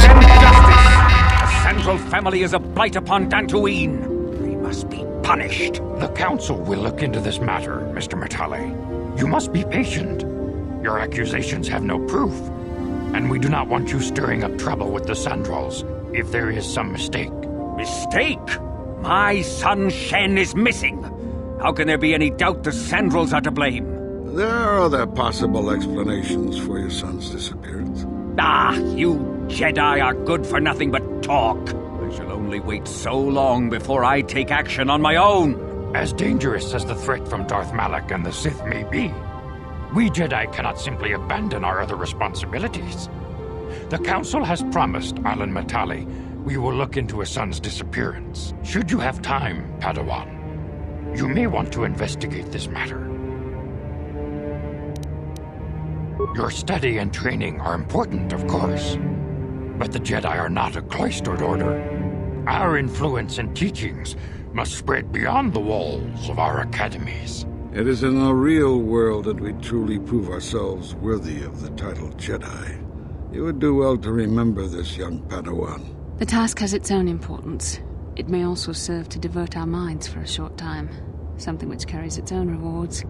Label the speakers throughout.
Speaker 1: and justice! The Central family is a blight upon Dantooine. They must be punished.
Speaker 2: The Council will look into this matter, Mr. Matale. You must be patient. Your accusations have no proof, and we do not want you stirring up trouble with the Sandrals if there is some mistake.
Speaker 1: Mistake? My son Shen is missing. How can there be any doubt the Sandrals are to blame?
Speaker 3: There are other possible explanations for your son's disappearance.
Speaker 1: Ah, you Jedi are good for nothing but talk. I shall only wait so long before I take action on my own.
Speaker 2: As dangerous as the threat from Darth Malak and the Sith may be, we Jedi cannot simply abandon our other responsibilities. The Council has promised Alan Matale we will look into his son's disappearance. Should you have time, Padawan, you may want to investigate this matter. Your study and training are important, of course, but the Jedi are not a cloistered order. Our influence and teachings must spread beyond the walls of our academies.
Speaker 3: It is in the real world that we truly prove ourselves worthy of the title Jedi. You would do well to remember this, young Padawan.
Speaker 4: The task has its own importance. It may also serve to divert our minds for a short time, something which carries its own rewards.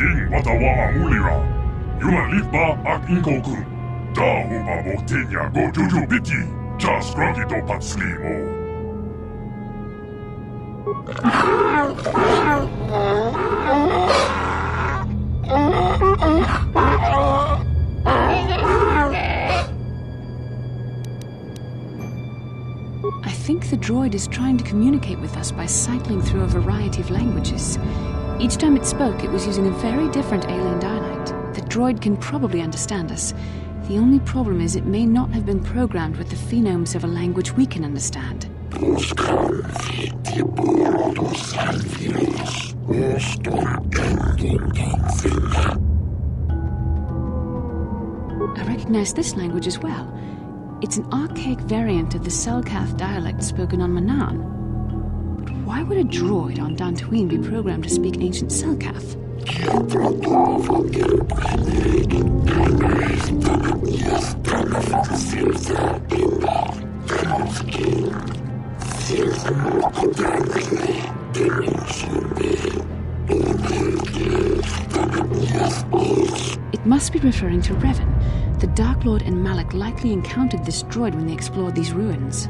Speaker 5: King Watawa Amulira, Yumalipba ak Inkoku, Dahuma Moktenya go Juju Biti, Just Grogito Patslimo.
Speaker 4: think the droid is trying to communicate with us by cycling through a variety of languages. Each time it spoke, it was using a very different alien dialect. The droid can probably understand us. The only problem is it may not have been programmed with the phonemes of a language we can understand. I recognize this language as well. It's an archaic variant of the Selkath dialect spoken on Manaan. But why would a droid on Dantooine be programmed to speak ancient Selkath? It must be referring to Revan. The Dark Lord and Malak likely encountered this droid when they explored these ruins.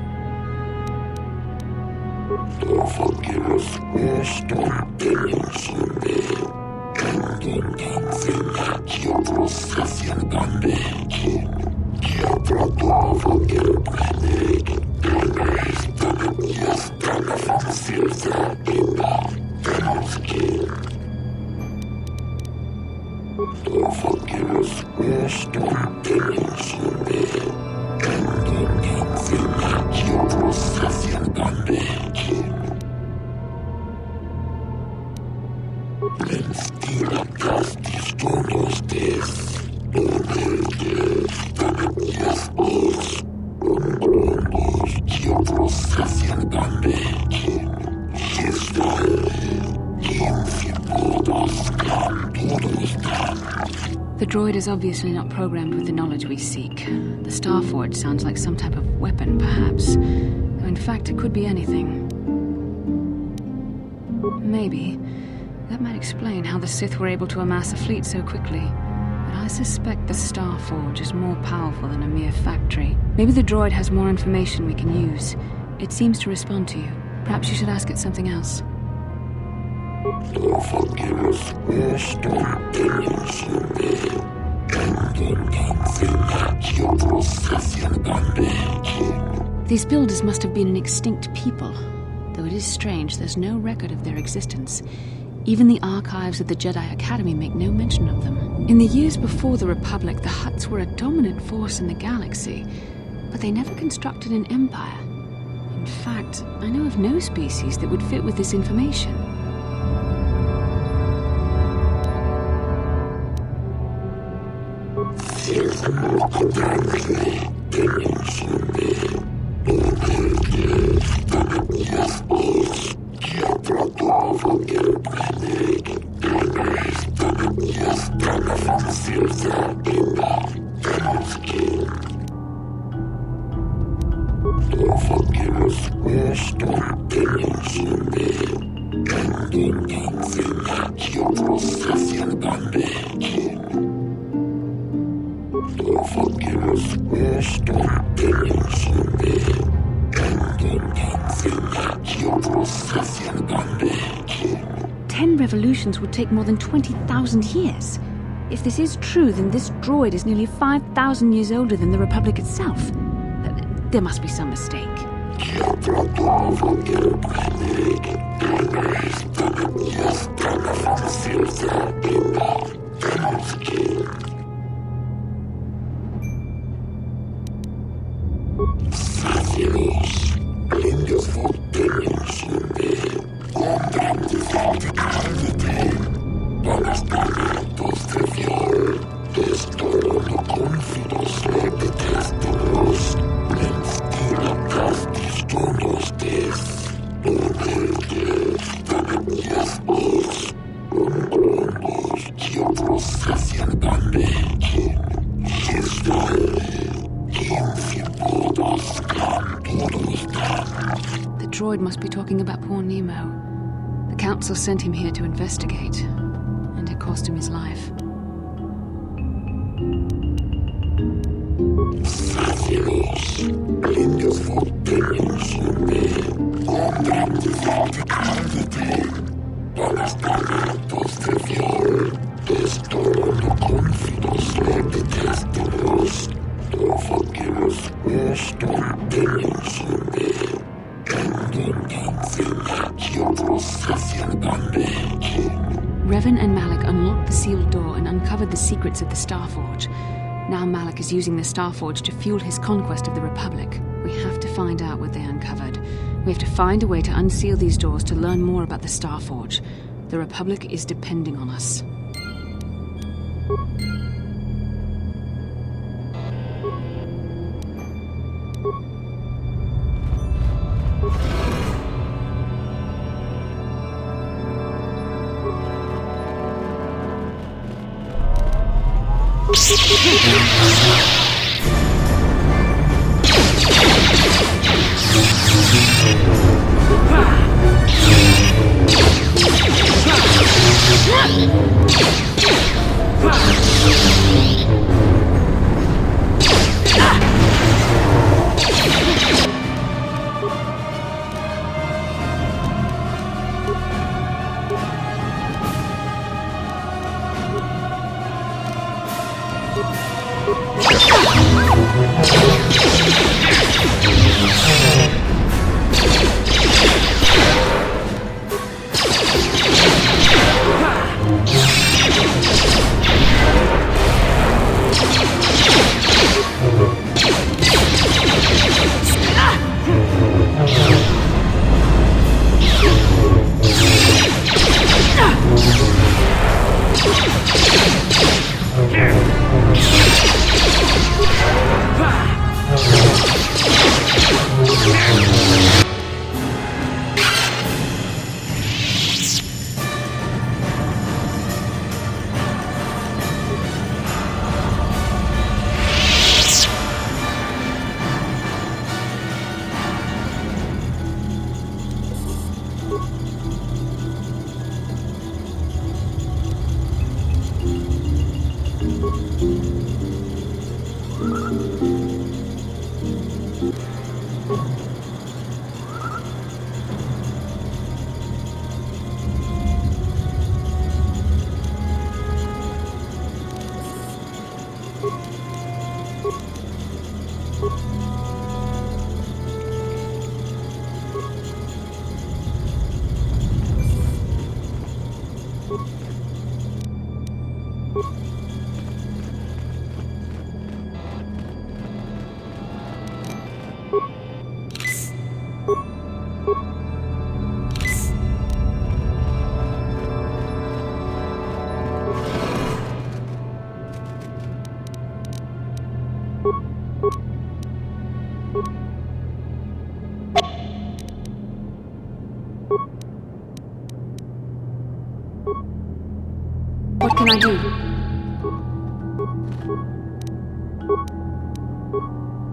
Speaker 4: The droid is obviously not programmed with the knowledge we seek. The Starforge sounds like some type of weapon, perhaps. Though in fact, it could be anything. Maybe. That might explain how the Sith were able to amass a fleet so quickly. But I suspect the Starforge is more powerful than a mere factory. Maybe the droid has more information we can use. It seems to respond to you. Perhaps you should ask it something else. These builders must have been an extinct people. Though it is strange, there's no record of their existence. Even the archives of the Jedi Academy make no mention of them. In the years before the Republic, the Hutts were a dominant force in the galaxy, but they never constructed an empire. In fact, I know of no species that would fit with this information. Revolutions would take more than 20,000 years. If this is true, then this droid is nearly 5,000 years older than the Republic itself. There must be some mistake. The droid must be talking about poor Nemo. The Council sent him here to investigate, and it cost him his life. uncovered the secrets of the Starforge. Now Malak is using the Starforge to fuel his conquest of the Republic. We have to find out what they uncovered. We have to find a way to unseal these doors to learn more about the Starforge. The Republic is depending on us. What can I do?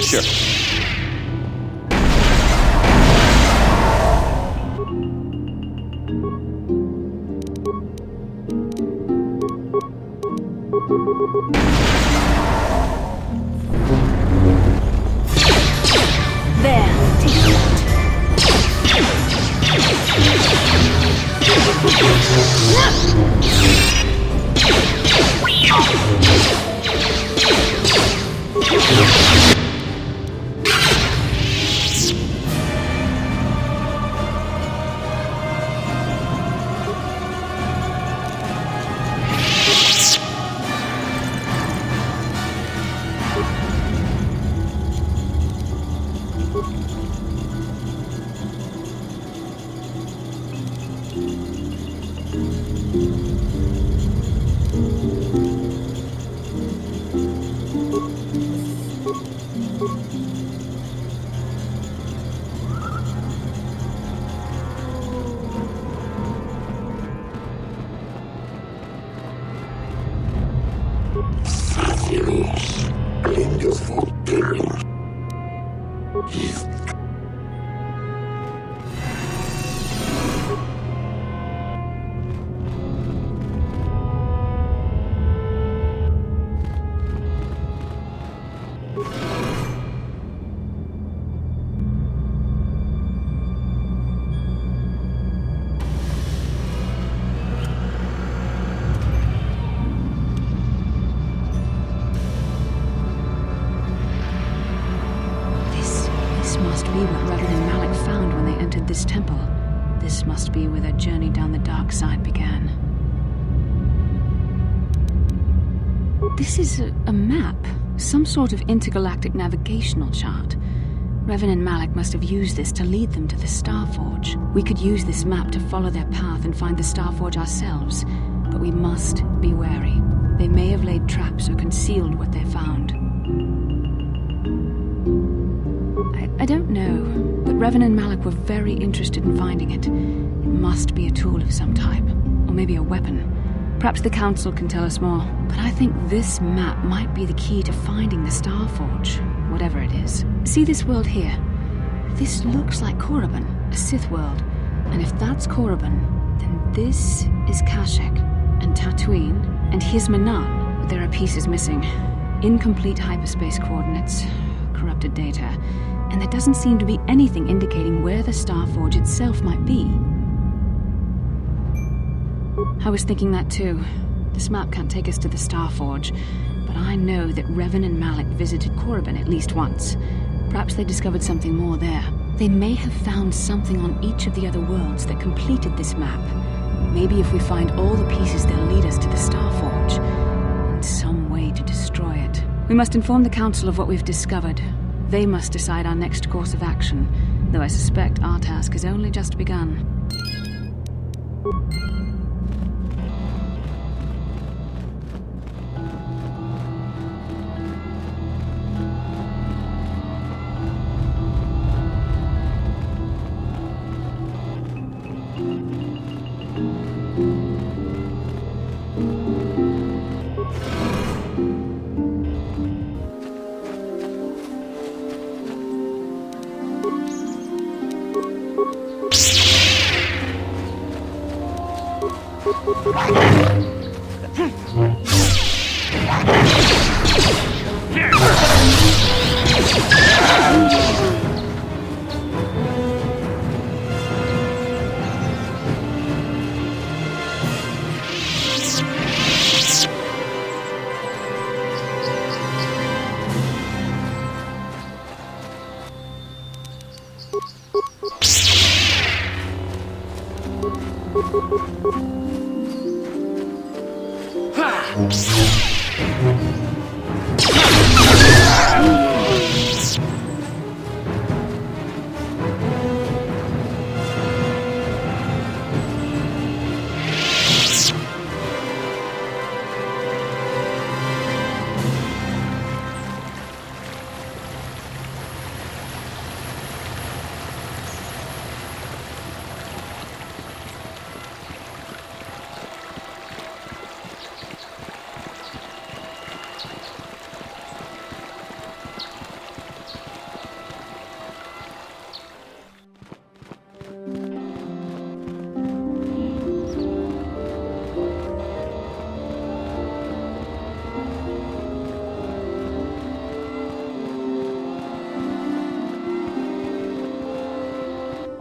Speaker 1: Sure.
Speaker 4: There, take it. This temple. This must be where their journey down the dark side began. This is a map. Some sort of intergalactic navigational chart. Revan and Malik must have used this to lead them to the Starforge. We could use this map to follow their path and find the Starforge ourselves, but we must be wary. They may have laid traps or concealed what they found. I don't know, but Revan and Malik were very interested in finding it. It must be a tool of some type, or maybe a weapon. Perhaps the Council can tell us more, but I think this map might be the key to finding the Starforge, whatever it is. See this world here? This looks like Korriban, a Sith world. And if that's Korriban, then this is Kashyyyk, and Dantooine, and here's Manaan, but there are pieces missing. Incomplete hyperspace coordinates, corrupted data, and there doesn't seem to be anything indicating where the Starforge itself might be. I was thinking that too. This map can't take us to the Starforge, but I know that Revan and Malik visited Korriban at least once. Perhaps they discovered something more there. They may have found something on each of the other worlds that completed this map. Maybe if we find all the pieces, they'll lead us to the Starforge, and some way to destroy it. We must inform the Council of what we've discovered. They must decide our next course of action, though I suspect our task has only just begun.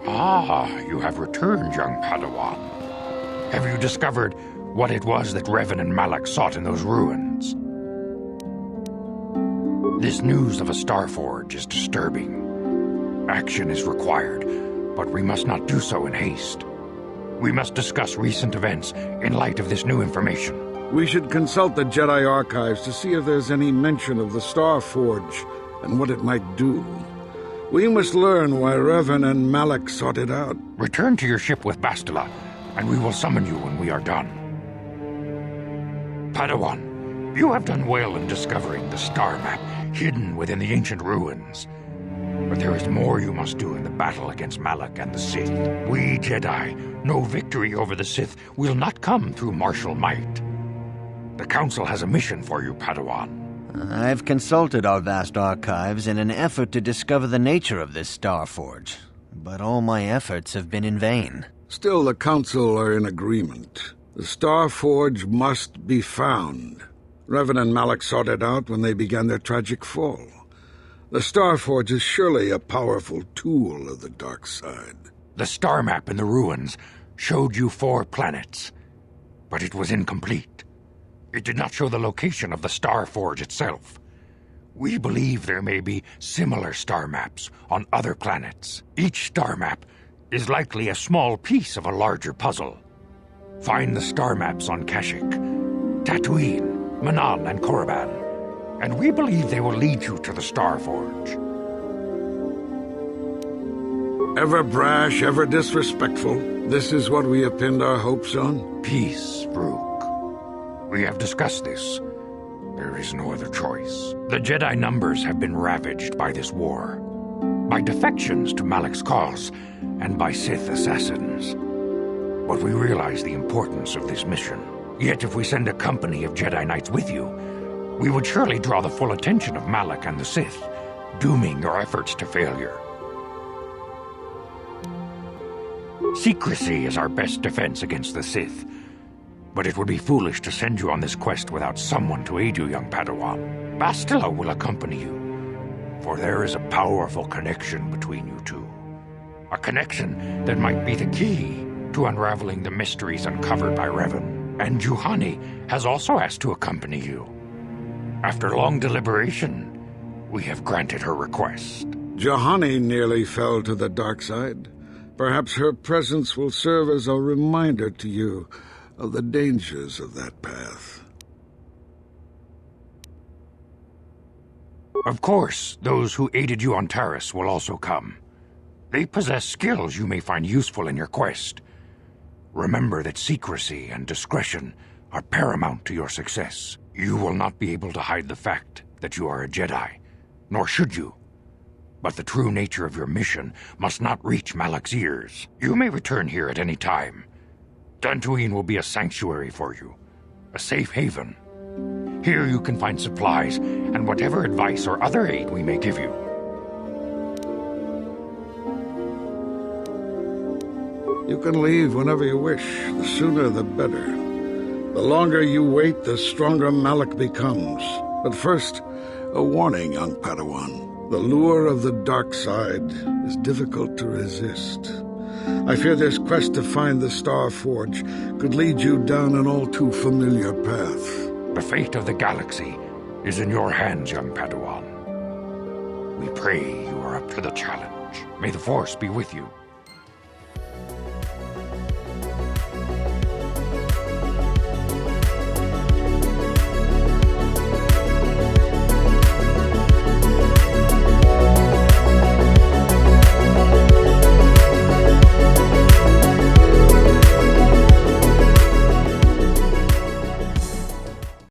Speaker 2: Ah, you have returned, young Padawan. Have you discovered what it was that Revan and Malik sought in those ruins? This news of a Starforge is disturbing. Action is required, but we must not do so in haste. We must discuss recent events in light of this new information.
Speaker 3: We should consult the Jedi archives to see if there's any mention of the Starforge and what it might do. We must learn why Revan and Malik sought it out.
Speaker 2: Return to your ship with Bastila, and we will summon you when we are done. Padawan, you have done well in discovering the star map hidden within the ancient ruins. But there is more you must do in the battle against Malik and the Sith. We Jedi know victory over the Sith will not come through martial might. The Council has a mission for you, Padawan.
Speaker 6: I've consulted our vast archives in an effort to discover the nature of this Starforge, but all my efforts have been in vain.
Speaker 3: Still, the Council are in agreement. The Starforge must be found. Revan and Malik sought it out when they began their tragic fall. The Starforge is surely a powerful tool of the dark side.
Speaker 2: The star map in the ruins showed you 4 planets, but it was incomplete. It did not show the location of the Starforge itself. We believe there may be similar star maps on other planets. Each star map is likely a small piece of a larger puzzle. Find the star maps on Kashyyyk, Dantooine, Manan, and Korriban, and we believe they will lead you to the Star Forge.
Speaker 3: Ever brash, ever disrespectful, this is what we have pinned our hopes on?
Speaker 2: Peace, Rook. We have discussed this. There is no other choice. The Jedi numbers have been ravaged by this war, by defections to Malak's cause, and by Sith assassins. But we realize the importance of this mission. Yet if we send a company of Jedi Knights with you, we would surely draw the full attention of Malak and the Sith, dooming your efforts to failure. Secrecy is our best defense against the Sith, but it would be foolish to send you on this quest without someone to aid you, young Padawan. Bastila will accompany you, for there is a powerful connection between you two. A connection that might be the key to unraveling the mysteries uncovered by Revan. And Juhani has also asked to accompany you. After long deliberation, we have granted her request.
Speaker 3: Juhani nearly fell to the dark side. Perhaps her presence will serve as a reminder to you of the dangers of that path.
Speaker 2: Of course, those who aided you on Taris will also come. They possess skills you may find useful in your quest. Remember that secrecy and discretion are paramount to your success. You will not be able to hide the fact that you are a Jedi, nor should you. But the true nature of your mission must not reach Malak's ears. You may return here at any time. Dantooine will be a sanctuary for you, a safe haven. Here you can find supplies and whatever advice or other aid we may give you.
Speaker 3: You can leave whenever you wish. The sooner the better. The longer you wait, the stronger Malak becomes. But first, a warning, young Padawan. The lure of the dark side is difficult to resist. I fear this quest to find the Star Forge could lead you down an all too familiar path.
Speaker 2: The fate of the galaxy is in your hands, young Padawan. We pray you are up to the challenge. May the Force be with you.